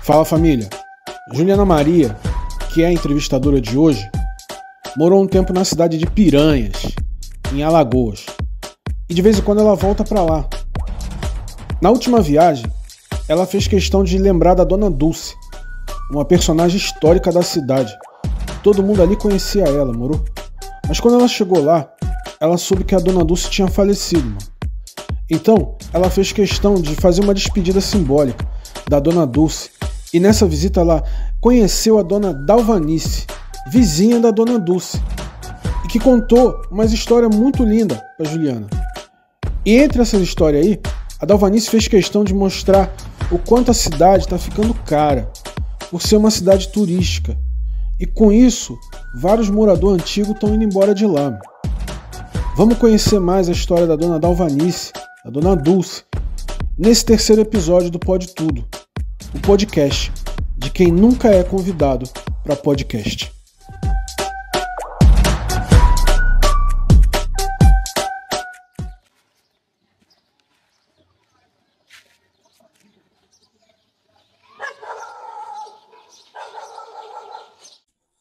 Fala, família. Juliana Maria, que é a entrevistadora de hoje, morou um tempo na cidade de Piranhas, em Alagoas, e de vez em quando ela volta para lá. Na última viagem, ela fez questão de lembrar da Dona Dulce, uma personagem histórica da cidade. Todo mundo ali conhecia ela, moro? Mas quando ela chegou lá, ela soube que a Dona Dulce tinha falecido, mano. Então, ela fez questão de fazer uma despedida simbólica da Dona Dulce. E nessa visita ela conheceu a Dona Dalvanice, vizinha da Dona Dulce, e que contou uma história muito linda para Juliana. E entre essas histórias aí, a Dalvanice fez questão de mostrar o quanto a cidade está ficando cara, por ser uma cidade turística. E com isso, vários moradores antigos estão indo embora de lá. Vamos conhecer mais a história da Dona Dalvanice, da Dona Dulce, nesse terceiro episódio do Pode Tudo, o podcast de quem nunca é convidado para podcast.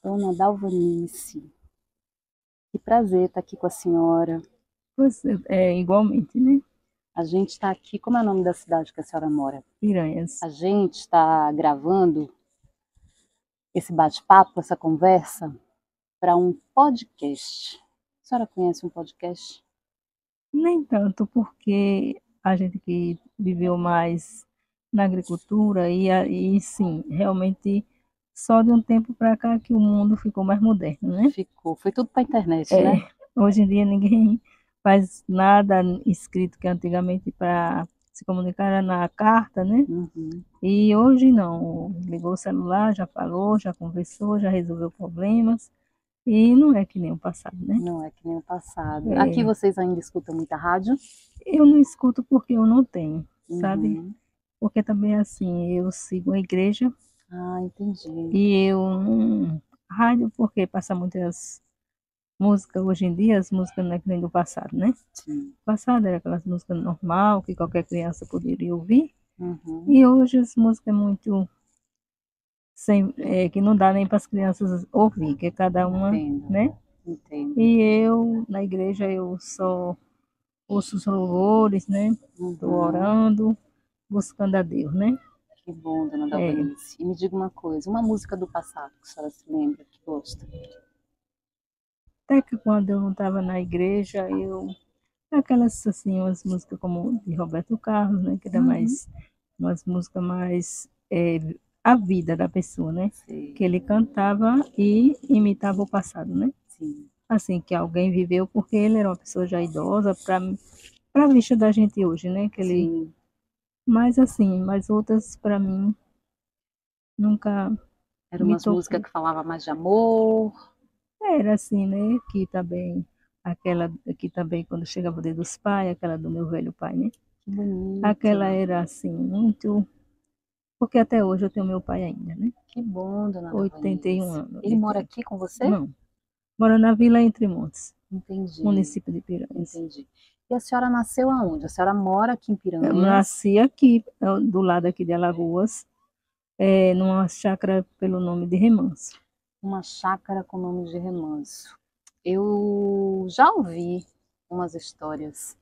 Dona Dalvanice, que prazer estar aqui com a senhora. Pois é, igualmente, né? A gente está aqui, como é o nome da cidade que a senhora mora? Piranhas. A gente está gravando esse bate-papo, essa conversa, para um podcast. A senhora conhece um podcast? Nem tanto, porque a gente que viveu mais na agricultura e sim, realmente só de um tempo para cá que o mundo ficou mais moderno, né? Ficou, foi tudo para a internet, né? Hoje em dia ninguém faz nada escrito que antigamente para se comunicar era na carta, né? Uhum. E hoje não, ligou o celular, já falou, já conversou, já resolveu problemas. E não é que nem o passado, né? Não é que nem o passado. Aqui vocês ainda escutam muita rádio? Eu não escuto porque eu não tenho, sabe? Uhum. Porque também assim, eu sigo a igreja Ah, entendi. e eu não... Rádio porque passa muitas músicas hoje em dia, as músicas não é que nem do passado, né? Sim. O passado era aquelas músicas normal que qualquer criança poderia ouvir. Uhum. E hoje as músicas é muito... que não dá nem para as crianças ouvir, que é cada uma, Entendo. né? Entendo. E eu, na igreja, eu só ouço os louvores, né? Estou orando, buscando a Deus, né? Que bom, Dona Dalvanice. E me diga uma coisa, uma música do passado que a senhora se lembra, que gosta? Até que quando eu não estava na igreja, aquelas assim, umas músicas como de Roberto Carlos, né? Que era mais, umas músicas mais, a vida da pessoa, né? Sim. Que ele cantava e imitava o passado, né? Sim. Assim, que alguém viveu, porque ele era uma pessoa já idosa, para a vista da gente hoje, né? Que ele... Sim. Mas assim, mas outras para mim nunca Eram me umas tocou. músicas que falavam mais de amor. Era assim, né? Que também, aquela que também quando chegava o dia dos pais, aquela do meu velho pai, né? Que bonito. Aquela era assim, muito... Porque até hoje eu tenho meu pai ainda, né? Que bom, Dona 81 Dalvanice. anos. Ele mora aqui com você? Não. Mora na Vila Entre Montes, Entendi. município de Piranhas. Entendi. E a senhora nasceu aonde? A senhora mora aqui em Piranhas? Eu nasci aqui, do lado aqui de Alagoas, numa chácara pelo nome de Remanso. Uma chácara com nome de Remanso. Eu já ouvi umas histórias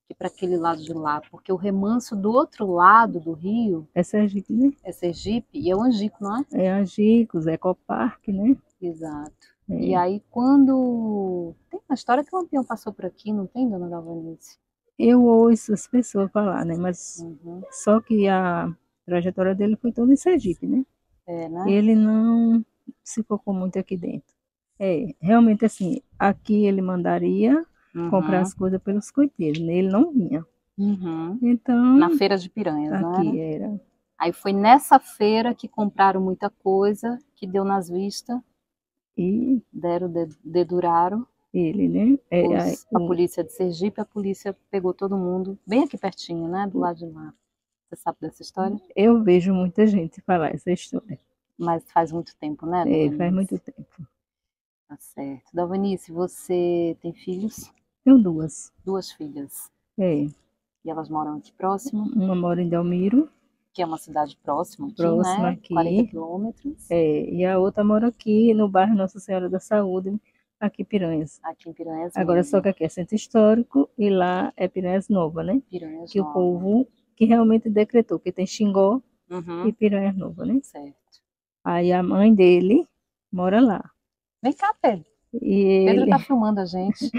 que para aquele lado de lá, porque o Remanso do outro lado do rio É Sergipe, né? é Sergipe e é o Angico, não é? É Angicos, é Ecoparque, né? Exato. E aí quando... Tem uma história que o Lampião passou por aqui, não tem, Dona Dalvanice? Eu ouço as pessoas falar, né? Mas só que a trajetória dele foi toda em Sergipe, né? É, né? Ele não se focou muito aqui dentro. Realmente assim, aqui ele mandaria comprar as coisas pelos coiteiros, né? Ele não vinha. Então... Na feira de Piranhas, aqui né? era. Aí foi nessa feira que compraram muita coisa, que deu nas vistas. E deduraram ele, né? a polícia de Sergipe, a polícia pegou todo mundo, bem aqui pertinho, né? Do lado de lá. Você sabe dessa história? Eu vejo muita gente falar essa história. Mas faz muito tempo, né, Dalvanice? Faz muito tempo. Tá certo. Dalvanice, você tem filhos? Tenho duas. Duas filhas. E elas moram aqui próximo? Uma mora em Delmiro. que é uma cidade próxima aqui, Próxima né? aqui. 40 quilômetros. E a outra mora aqui no bairro Nossa Senhora da Saúde, aqui em Piranhas. Aqui em Piranhas Agora mesmo. só que aqui é centro histórico e lá é Piranhas Nova, né? Piranhas Que Nova. o povo que realmente decretou, que tem Xingó e Piranhas Nova, né? Certo. Aí a mãe dele mora lá. Vem cá, Pedro. E Pedro ele, tá filmando a gente.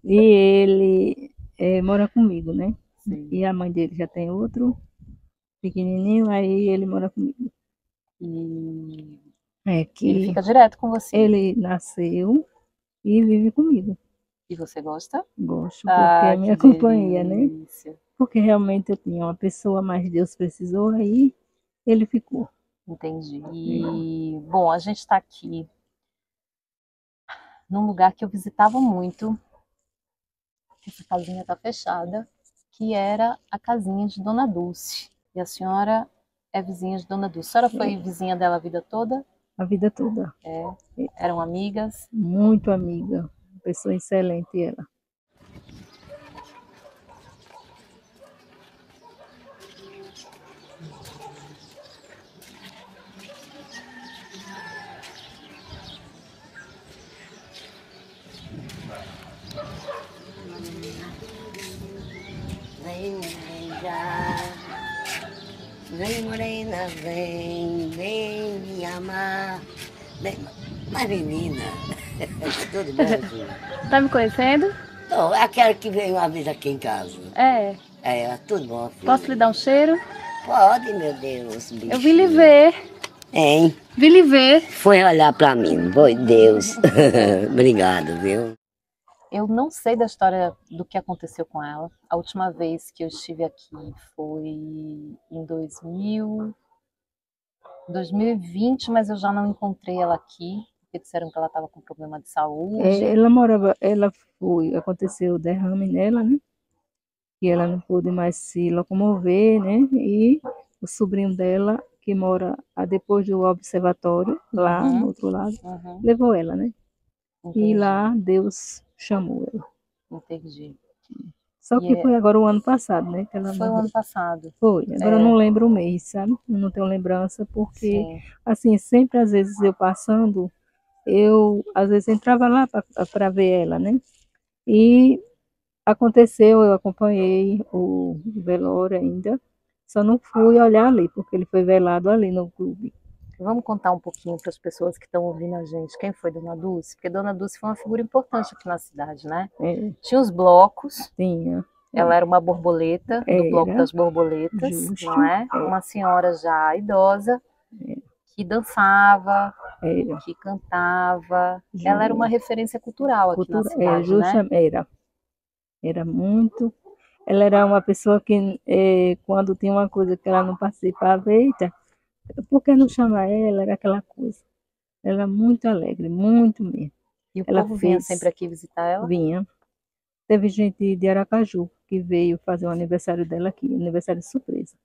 e ele mora comigo, né? Sim. E a mãe dele já tem outro pequenininho, aí ele mora comigo. E Que ele fica direto com você. ele nasceu e vive comigo. E você gosta? Gosto, porque é minha companhia, né? Delícia. Porque realmente eu tinha uma pessoa, mas Deus precisou, aí ele ficou. Entendi. E, bom, a gente está aqui num lugar que eu visitava muito. Essa casinha está fechada, que era a casinha de Dona Dulce. E a senhora é vizinha de Dona Dulce. A senhora foi vizinha dela a vida toda? A vida toda. Eram amigas? Muito amiga. Pessoa excelente ela. Vem, já. Vem, morena, vem me amar. Vem, mas menina, tudo bom, filho? Tá me conhecendo? Tô, é aquela que veio uma vez aqui em casa. É. Tudo bom, filho? Posso lhe dar um cheiro? Pode, meu Deus, bicho. Eu vim lhe ver. Hein? Vim lhe ver. Foi olhar pra mim, foi Deus. Obrigado, viu? Eu não sei da história do que aconteceu com ela. A última vez que eu estive aqui foi em 2020, mas eu já não encontrei ela aqui, porque disseram que ela estava com problema de saúde. Aconteceu o derrame nela, né? E ela não pôde mais se locomover, né? E o sobrinho dela, que mora depois do observatório, lá no outro lado, levou ela, né? Entendi. E lá Deus chamou ela. Entendi. Só que foi agora o ano passado, né? Que ela Foi o ano passado. Foi. Agora eu não lembro o mês, sabe? Eu não tenho lembrança, porque, assim, sempre às vezes eu passando, eu às vezes entrava lá para ver ela, né? E aconteceu, eu acompanhei o velório ainda, só não fui olhar ali, porque ele foi velado ali no clube. Vamos contar um pouquinho para as pessoas que estão ouvindo a gente quem foi Dona Dulce? Porque Dona Dulce foi uma figura importante aqui na cidade, né? Tinha os blocos. Tinha. Ela era uma borboleta, do Bloco das Borboletas, Justo. não é? Uma senhora já idosa, que dançava, que cantava. Ela era uma referência cultural aqui na cidade, né? Era muito. Ela era uma pessoa que, quando tinha uma coisa que ela não participava, eita, por que não chamar ela? Era aquela coisa. Ela era muito alegre, muito mesmo. E o povo vinha sempre aqui visitar ela? Vinha. Teve gente de Aracaju que veio fazer o aniversário dela aqui, aniversário surpresa.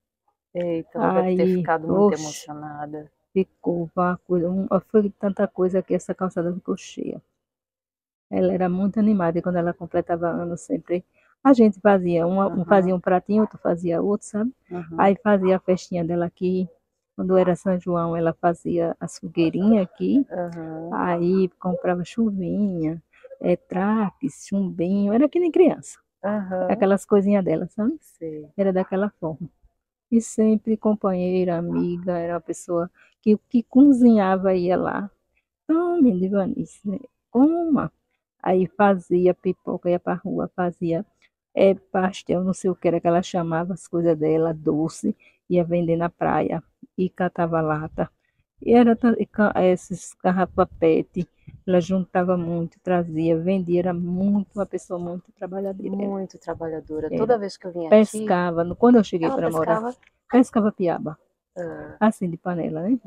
Eita, ela deve ter ficado muito emocionada. Ficou uma coisa, foi tanta coisa que essa calçada ficou cheia. Ela era muito animada e quando ela completava anos sempre, a gente fazia, um fazia um pratinho, outro fazia outro, sabe? Aí fazia a festinha dela aqui. Quando era São João, ela fazia as fogueirinhas aqui. Aí comprava chuvinha, traques, chumbinho, era que nem criança. Aquelas coisinhas dela, sabe? Sim. Era daquela forma. E sempre companheira, amiga, era uma pessoa que cozinhava, ia lá. Tome, Divanice, coma. Aí fazia pipoca, ia para a rua, fazia pastel, não sei o que era que ela chamava, as coisas dela, doce, ia vender na praia e catava lata. E era esses garrafa PET, ela juntava muito, trazia, vendia, era muito, uma pessoa muito trabalhadeira. Muito trabalhadora. Toda vez que eu vinha pescava, aqui... quando eu cheguei para pescava... morar, pescava piaba, assim de panela, né?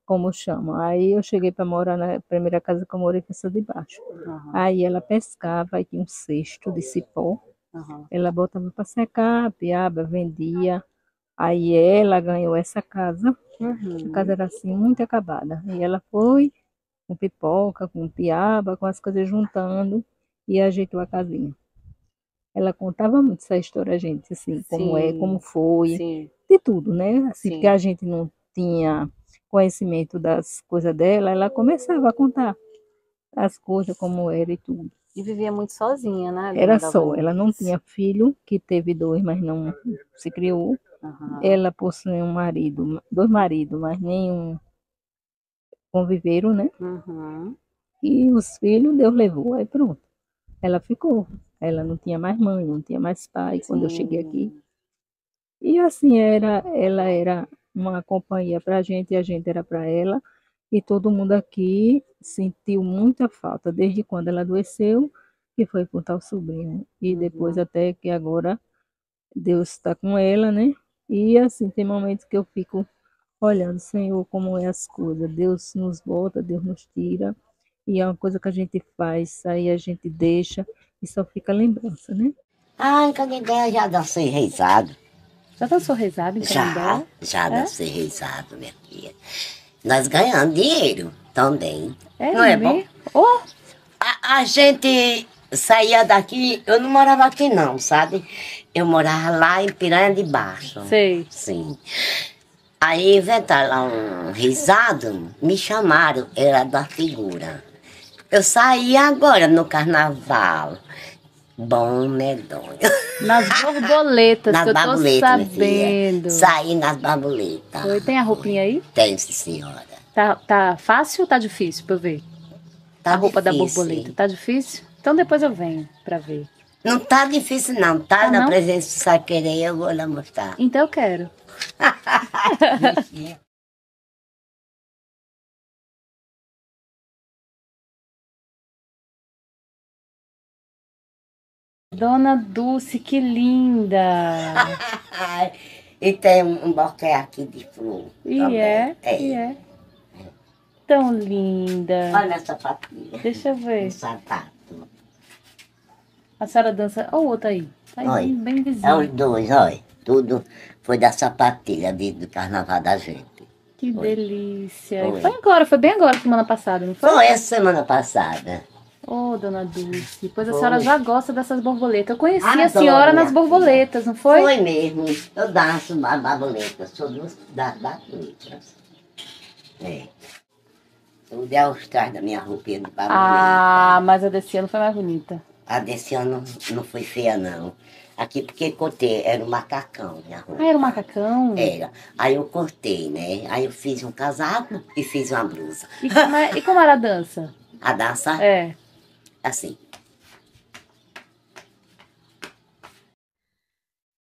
Como chama. Aí eu cheguei para morar na primeira casa que eu morei, foi de baixo. Aí ela pescava, aí tinha um cesto de cipó, ela botava para secar, a piaba, vendia. Aí ela ganhou essa casa, a casa era assim, muito acabada. E ela foi com pipoca, com piaba, com as coisas juntando e ajeitou a casinha. Ela contava muito essa história a gente, assim, como como foi. de tudo, né? Assim, Sim. porque a gente não tinha conhecimento das coisas dela, ela começava a contar as coisas como era e tudo. E vivia muito sozinha, né, Era dona só, Dalvânia? ela não tinha filho, que teve dois, mas não se criou. Aham. Ela possui um marido, dois maridos, mas nenhum conviveram, né? Uhum. E os filhos Deus levou, aí pronto. Ela ficou. Ela não tinha mais mãe, não tinha mais pai quando eu cheguei aqui. Sim. E assim ela era uma companhia para a gente era para ela. E todo mundo aqui sentiu muita falta, desde quando ela adoeceu, que foi com tal sobrinho. E depois Uhum. até que agora Deus está com ela, né? E assim, tem momentos que eu fico olhando, Senhor, como é as coisas. Deus nos volta, Deus nos tira. E é uma coisa que a gente faz, aí a gente deixa e só fica lembrança, né? Ah, em Canindé já dancei reizado. Já dançou rezado em Canindé? Já É? dancei reizado, minha filha. Nós ganhamos dinheiro também. É Não é bom? mesmo? Oh, A gente saía daqui, eu não morava aqui não, sabe? Eu morava lá em Piranha de Baixo. sei. Sim. Aí inventaram lá um risado, me chamaram, era da figura. Eu saí agora no carnaval. Bom medonho. Nas borboletas, Nas que eu tô borboletas, minha filha. sabendo. Saí nas borboletas. Foi. Tem a roupinha aí? Tem, sim, senhora. Tá fácil ou tá difícil pra eu ver? Tá A roupa da difícil. borboleta. Tá difícil? Então depois eu venho pra ver. Não tá difícil não, tá? Tá Na não? presença do Saquerê, eu vou lá mostrar. Então eu quero. Dona Dulce, que linda! E tem um buquê aqui de flor. E também. é. Tão linda. Olha essa sapatilha. Deixa eu ver. Um sapato. A senhora dança. Ó, o outro aí. Tá aí Olha, bem É os vizinho. dois, olha. Tudo foi da sapatilha do carnaval da gente. Que Foi. delícia. E Foi. foi agora, foi bem agora, semana passada, não foi? Foi essa semana passada. Ô, dona Dulce, pois a Foi. senhora já gosta dessas borboletas. Eu conheci a Adoro, senhora nas minha borboletas, não foi? Foi mesmo. Eu danço as borboletas, sou das borboletas. É. Tudo é os trás da minha roupinha de borboleta. Ah, mas a desse ano foi mais bonita. A desse ano não foi feia, não. Aqui porque cortei, era um macacão, minha roupa. Ah, era um macacão? Era. Aí eu cortei, né? Aí eu fiz um casaco e fiz uma blusa. E como era a dança? A dança, É. assim.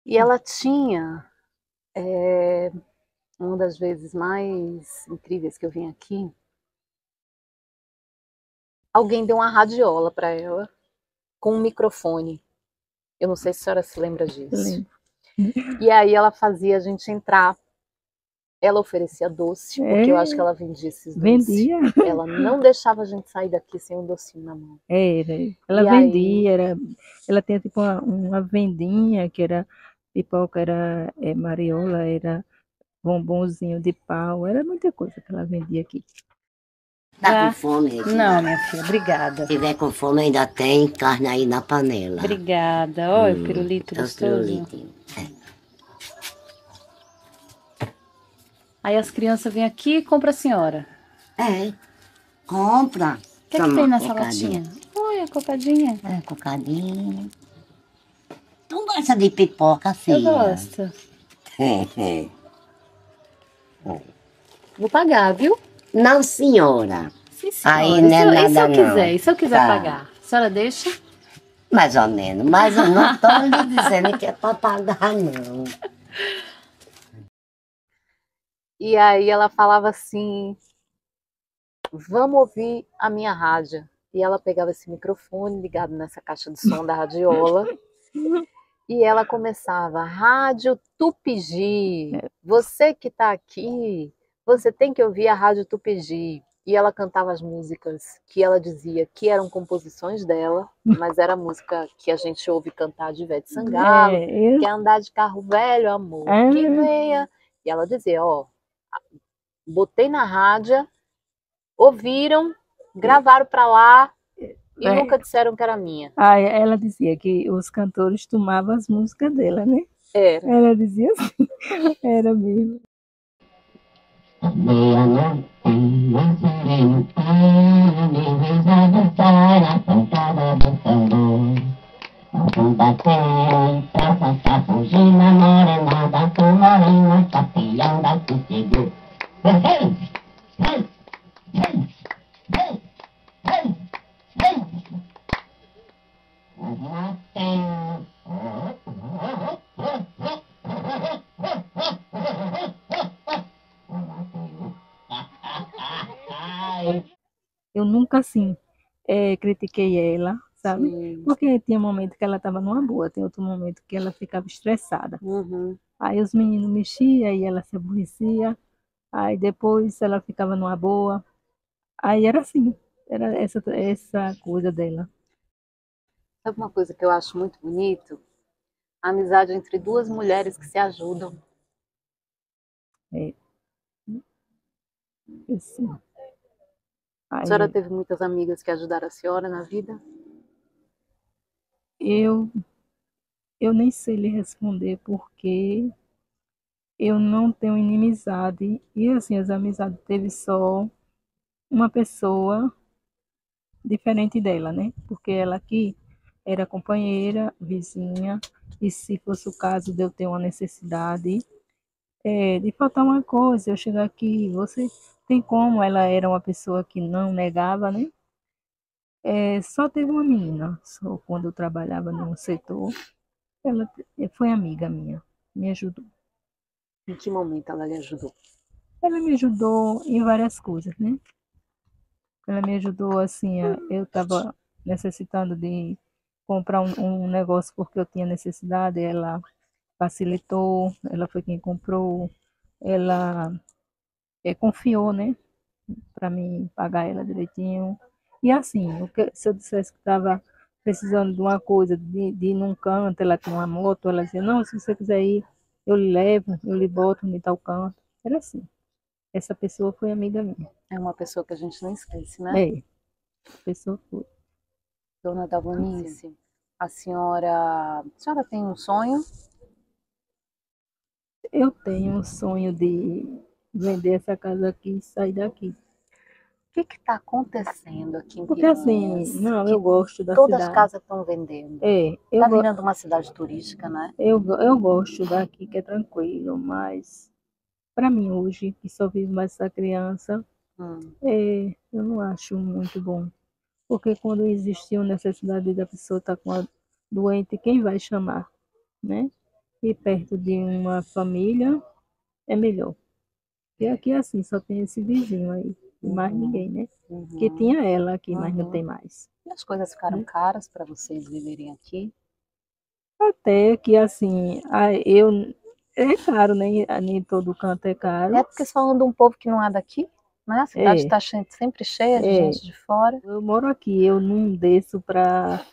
E ela tinha, uma das vezes mais incríveis que eu vim aqui, alguém deu uma radiola para ela com um microfone. Eu não sei se a senhora se lembra disso. Lembro. E aí ela fazia a gente entrar. Ela oferecia doce, porque eu acho que ela vendia esses doces. Vendia. Ela não deixava a gente sair daqui sem um docinho na mão. Era. Ela E aí? vendia, ela tinha tipo uma vendinha que era pipoca, era mariola, era bombonzinho de pau, era muita coisa que ela vendia aqui. Tá Já? com fome? Não, minha filha, obrigada. Se tiver com fome, ainda tem carne aí na panela. Obrigada. Olha o pirulito É os gostoso. pirulitinhos. Aí as crianças vêm aqui e compram a senhora. É. Compra. O que é que tem nessa latinha? Olha, a cocadinha. É, cocadinha. Tu gosta de pipoca, Eu filha? gosto. Vou pagar, viu? Não, senhora. Sim, senhora. Aí não é E se eu nada, não. quiser? E se eu quiser Tá. pagar? A senhora deixa? Mais ou menos. Mas eu não tô lhe dizendo que é pra pagar, não. E aí ela falava assim, vamos ouvir a minha rádio. E ela pegava esse microfone ligado nessa caixa de som da radiola e ela começava, Rádio Tupigi, você que tá aqui, você tem que ouvir a Rádio Tupigi. E ela cantava as músicas que ela dizia que eram composições dela, mas era música que a gente ouve cantar de Ivete Sangalo, quer andar de carro velho, amor, que venha. E ela dizia, ó, botei na rádio, ouviram, gravaram pra lá e nunca disseram que era minha. Ah, ela dizia que os cantores tomavam as músicas dela, né? Era. Ela dizia assim, era mesmo. Meia-noite, na serena praia, nem rezava para a pancada do tambor. A bunda tem pra fugir na morenada, com morena, capião da contigo. Hey, hey, hey, hey, hey, hey. Lá tem... Eu nunca, assim, critiquei ela, sabe? Sim. Porque tinha momento que ela estava numa boa, tem outro momento que ela ficava estressada. Uhum. Aí os meninos mexiam, aí ela se aborrecia, aí depois ela ficava numa boa. Aí era assim, era essa coisa dela. Sabe uma coisa que eu acho muito bonito? A amizade entre duas mulheres que se ajudam. É, assim. A senhora Aí teve muitas amigas que ajudaram a senhora na vida? eu, eu nem sei lhe responder porque eu não tenho inimizade. E assim, as amizades teve só uma pessoa diferente dela, né? Porque ela aqui era companheira, vizinha, e se fosse o caso de eu ter uma necessidade de faltar uma coisa, eu chegar aqui, você tem como? Ela era uma pessoa que não negava, né? Só teve uma menina, só quando eu trabalhava no setor, ela foi amiga minha, me ajudou. Em que momento ela lhe ajudou? Ela me ajudou em várias coisas, né? Ela me ajudou assim, eu estava necessitando de comprar um negócio porque eu tinha necessidade, ela facilitou, ela foi quem comprou, ela confiou, né, para mim pagar ela direitinho. E assim, se eu dissesse que estava precisando de uma coisa, de ir num canto, ela tinha uma moto, ela dizia, não, se você quiser ir, eu lhe levo, eu lhe boto em tal canto. Era assim. Essa pessoa foi amiga minha. É uma pessoa que a gente não esquece, né? A pessoa foi. Dona Davonice, a senhora tem um sonho? Eu tenho um sonho de vender essa casa aqui e sair daqui. O que está acontecendo aqui em Porque assim, Piranhas? não, Que eu gosto da todas as cidade. casas estão vendendo. Eu, Está go- virando uma cidade turística, né? eu gosto daqui, que é tranquilo, mas para mim hoje, que só vivo mais essa criança, eu não acho muito bom. Porque quando existiu necessidade da pessoa estar com a doente, quem vai chamar, né? E perto de uma família é melhor. E aqui assim, só tem esse vizinho aí, e mais ninguém, né? Que tinha ela aqui, mas não tem mais. E as coisas ficaram caras para vocês viverem aqui? Até que assim, é caro, né? Em todo canto é caro. É porque só anda um povo que não é daqui, né? A cidade É. está sempre cheia de gente de fora. Eu moro aqui, eu não desço para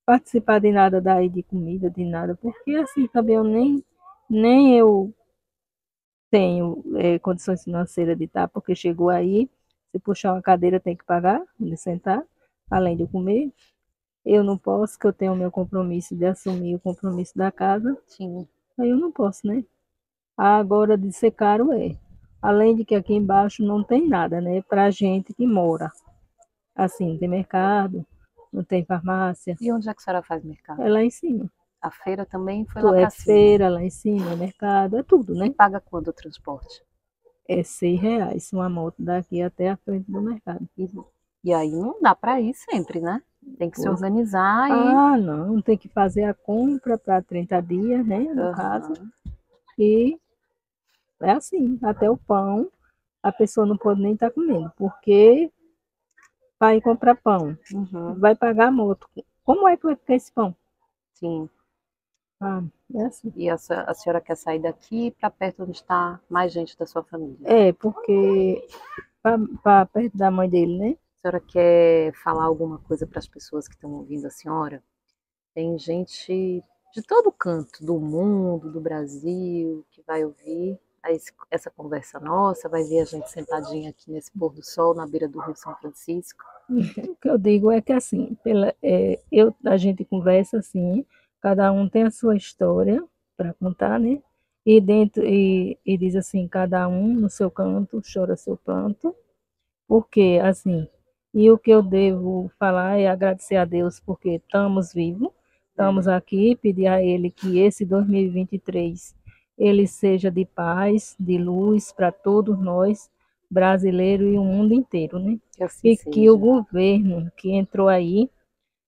participar de nada daí, de comida, de nada, porque assim também nem eu tenho condições financeiras de estar, porque chegou aí, se puxar uma cadeira tem que pagar, de sentar, além de comer. Eu não posso, que eu tenho o meu compromisso de assumir o compromisso da casa, Sim. aí eu não posso, né? Agora de ser caro é. Além de que aqui embaixo não tem nada, né? Pra gente que mora. Assim, não tem mercado, não tem farmácia. E onde é que a senhora faz mercado? É lá em cima. A feira também foi Tu lá é para cima. feira lá em cima, é mercado, é tudo, E né? paga quanto o transporte? É R$ 6 uma moto daqui até a frente do mercado. E aí não dá para ir sempre, né? Tem que se Pois. organizar Não, tem que fazer a compra para 30 dias, né? No caso. E é assim, até o pão, a pessoa não pode nem estar comendo, porque vai comprar pão, vai pagar a moto. Como é que vai ficar esse pão? Sim. É assim. E a senhora quer sair daqui para perto onde está mais gente da sua família? Porque para perto da mãe dele, né? A senhora quer falar alguma coisa para as pessoas que estão ouvindo a senhora? Tem gente de todo canto do mundo, do Brasil, que vai ouvir essa conversa nossa, vai ver a gente sentadinha aqui nesse pôr do sol na beira do Rio São Francisco. O que eu digo é que assim, a gente conversa assim, cada um tem a sua história, para contar, né? E diz assim, cada um no seu canto chora seu pranto, porque assim, e o que eu devo falar é agradecer a Deus porque estamos vivos, estamos aqui, pedir a Ele que esse 2023 ele seja de paz, de luz para todos nós, brasileiros e o mundo inteiro, né? Que assim E que o seja. governo que entrou aí,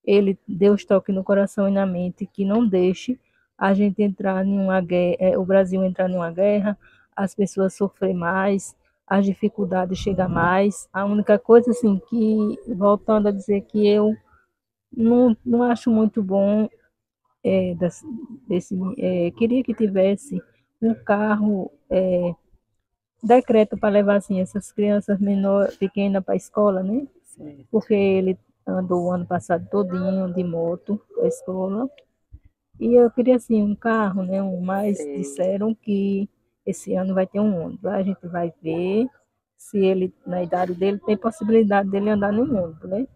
ele Deus toque no coração e na mente, que não deixe a gente entrar em uma guerra, o Brasil entrar em uma guerra, as pessoas sofrer mais, as dificuldades chegar mais. A única coisa assim que, voltando a dizer que eu não acho muito bom queria que tivesse um carro, decreto para levar assim essas crianças pequenas para a escola, né? Certo. Porque ele andou o ano passado todinho de moto para a escola. E eu queria assim um carro, né? Mas Sei. disseram que esse ano vai ter um ônibus. A gente vai ver se ele, na idade dele, tem possibilidade dele andar no ônibus, né?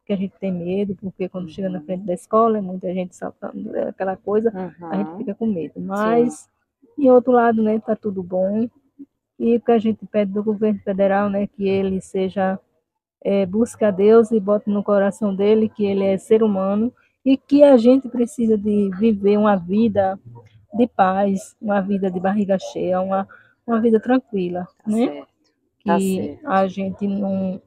Porque a gente tem medo, porque quando chega na frente da escola, é muita gente saltando, aquela coisa, a gente Uhum. fica com medo. Mas, em outro lado, né, tá tudo bom. E o que a gente pede do governo federal, né, que ele seja busque a Deus e bote no coração dele que ele é ser humano e que a gente precisa de viver uma vida de paz, uma vida de barriga cheia, uma vida tranquila, Tá né? certo. Tá Que certo. a gente não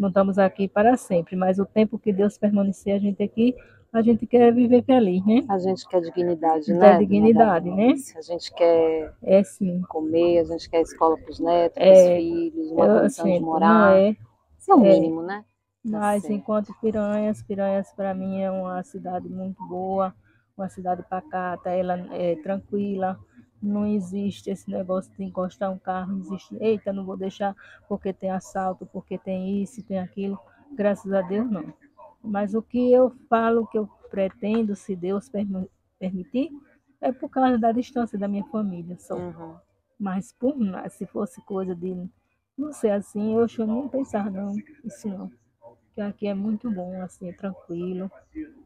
estamos aqui para sempre, mas o tempo que Deus permanecer a gente aqui, a gente quer viver feliz, né? A gente quer dignidade, Da né, dona dignidade, né? Danice? A gente quer É sim, comer, a gente quer escola para os netos, para os é, filhos, uma eu condição de sinto, não morar. é, Isso é o é, mínimo, né? Tá mas certo. enquanto Piranhas para mim é uma cidade muito boa, uma cidade pacata, ela é tranquila, não existe esse negócio de encostar um carro, não existe, eita, não vou deixar porque tem assalto, porque tem isso, tem aquilo, graças a Deus não. Mas o que eu falo, o que eu pretendo, se Deus permitir, é por causa da distância da minha família só. Uhum. Mas se fosse coisa de não ser assim, eu acho que eu nem pensar não, isso não. Que aqui é muito bom, assim, é tranquilo.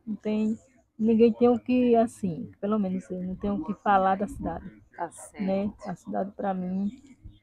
Não tem, ninguém tem o que, assim, pelo menos eu não tenho o que falar da cidade, Tá né? certo. A cidade para mim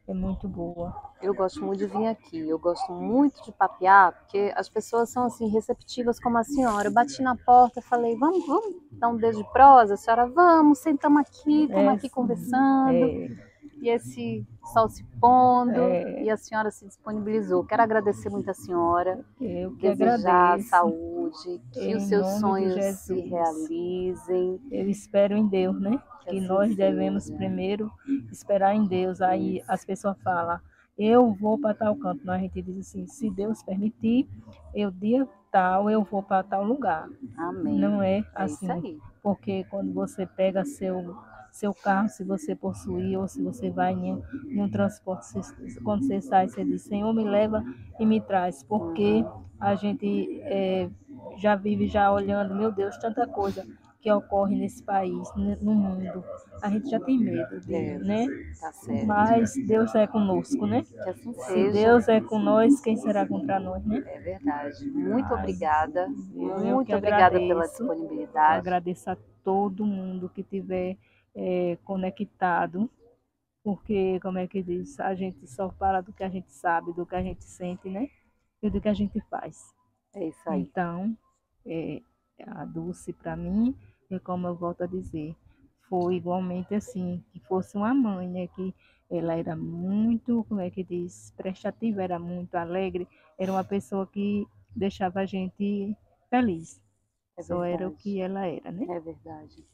é muito boa. Eu gosto muito de vir aqui, eu gosto muito de papear, porque as pessoas são assim receptivas como a senhora. Eu bati na porta, falei, vamos dar um beijo de prosa, a senhora, vamos, sentamos aqui, estamos aqui Sim, conversando, e esse sol se pondo, e é, a senhora se disponibilizou. Quero agradecer muito a senhora, eu que desejar agradeço, saúde, que os em seus nome de sonhos se Jesus. realizem, Eu espero em Deus, né? que Que assim nós devemos seja. primeiro esperar em Deus. Aí as pessoas falam, eu vou para tal canto. Mas a gente diz assim, se Deus permitir, eu dia tal eu vou para tal lugar. Amém. Não é É isso assim, aí. porque quando você pega seu carro, se você possuir, ou se você vai em um transporte, quando você sai, você diz, Senhor, me leva e me traz, porque a gente já vive já olhando, meu Deus, tanta coisa que ocorre nesse país, no mundo. A gente já tem medo É, né? tá certo. Mas Deus é conosco, né? Que assim Se seja. Deus é com nós, quem será contra nós, né? É verdade. Muito Mas obrigada. eu que Muito obrigada pela agradeço. Eu disponibilidade. agradeço a todo mundo que estiver conectado, porque, como é que diz, a gente só fala do que a gente sabe, do que a gente sente, né? E do que a gente faz. É isso aí. Então, a Dulce, para mim, é como eu volto a dizer, foi igualmente assim, que fosse uma mãe, né? Que ela era muito, como é que diz, prestativa, era muito alegre, era uma pessoa que deixava a gente feliz. É Só era o verdade. que ela era, né? É verdade.